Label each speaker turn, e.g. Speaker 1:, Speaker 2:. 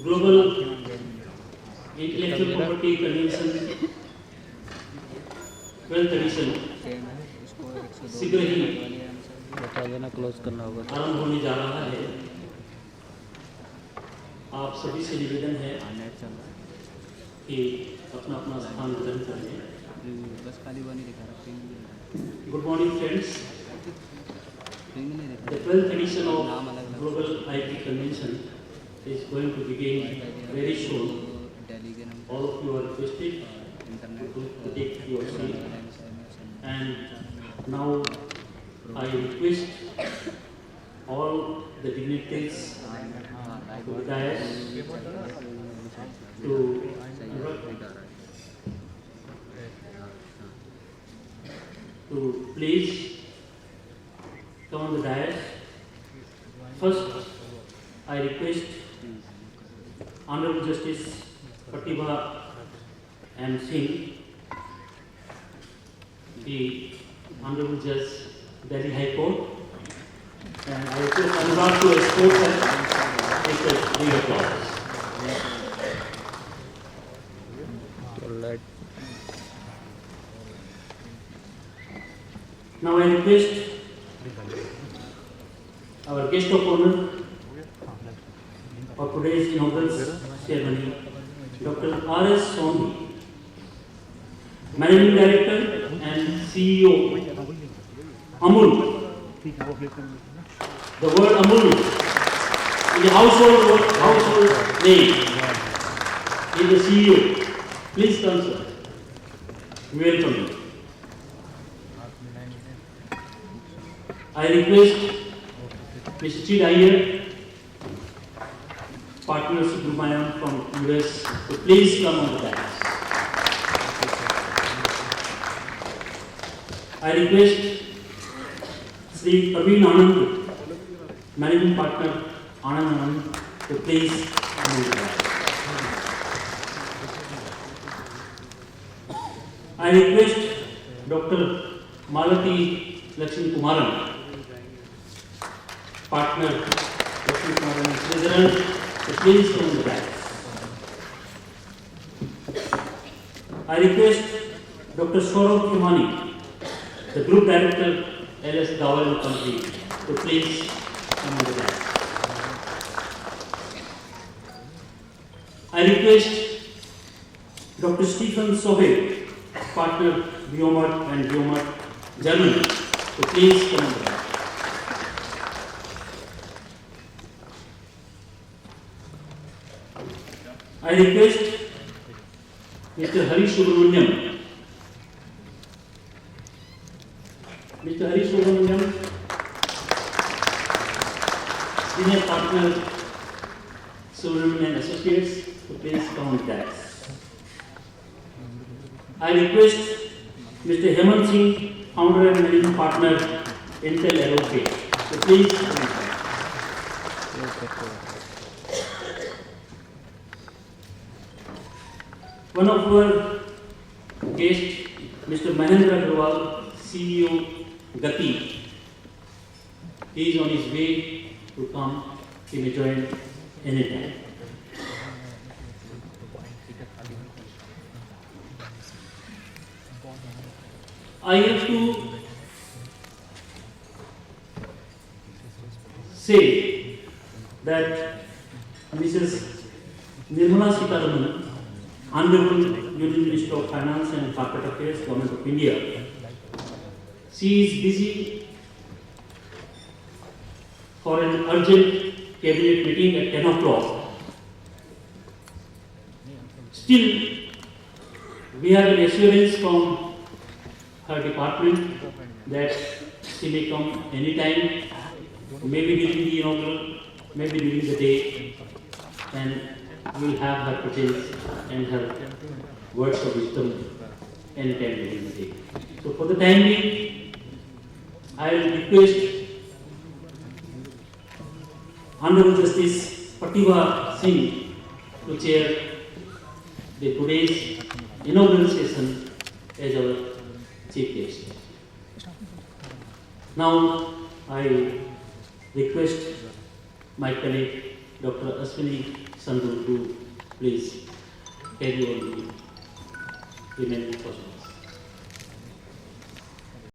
Speaker 1: Global Intellectual Property Convention 12th edition शीघ्र ही आरंभ होने जा रहा है। आप सभी से निवेदन है कि अपना अपना स्थान ग्रहण करें। Good morning, friends. The 12th edition of Global IT Convention is going to begin very soon. All of you are requested to take your seat. And now I request all the dignitaries to the dais to please come on the dais. First, I request Honorable Justice Pratibha M. Singh, the Honorable Judge, Delhi High Court, and I request Anurag to escort her with a big applause. Now I request our guest of honor for today's inaugural ceremony, Dr. R.S. Soni, Managing Director and CEO, Amul. The word Amul is a household name. He is the CEO. Please come, sir. Welcome you. I request Mr. Chid Iyer, partner Subramaniam from US, to please come on the dais. I request Sri Praveen Anand, Managing Partner Anand, to please come on the dais. I request Dr. Malati Lakshmi Kumaran, partner Lakshmi Kumaran, President, to please come on the dais. I request Dr. Saurabh Khemani, the Group Director, LS Dawal Company, to please come on the dais. I request Dr. Stephen Sohe, partner Biomart and Biomart, Germany, to please come on the dais. I request Mr. Hari Subramaniam. Mr. Hari Subramaniam, Senior Partner, Subramanian Associates, to please come on the dais. I request Mr. Hemant Singh, Founder and Managing Partner, Intel Aerospace, to please come on the dais. One of our guests, Mr. Mahendra Agarwal, CEO, Gati. He is on his way to come. He may join anytime. I have to say that Mrs. Nirmala Sitharaman, Honorable Union Minister of Finance and Corporate Affairs, Government of India, she is busy for an urgent cabinet meeting at 10 o'clock. Still, we have an assurance from her department that she may come anytime, maybe during the inaugural, maybe during the day, and we will have her presence and her words of wisdom anytime during the day. So for the time being, I will request Honorable Justice Pratibha Singh to chair the today's inaugural session as our chief guest. Now I request my colleague Dr. Ashwini Sandhu to please carry on the remaining questions.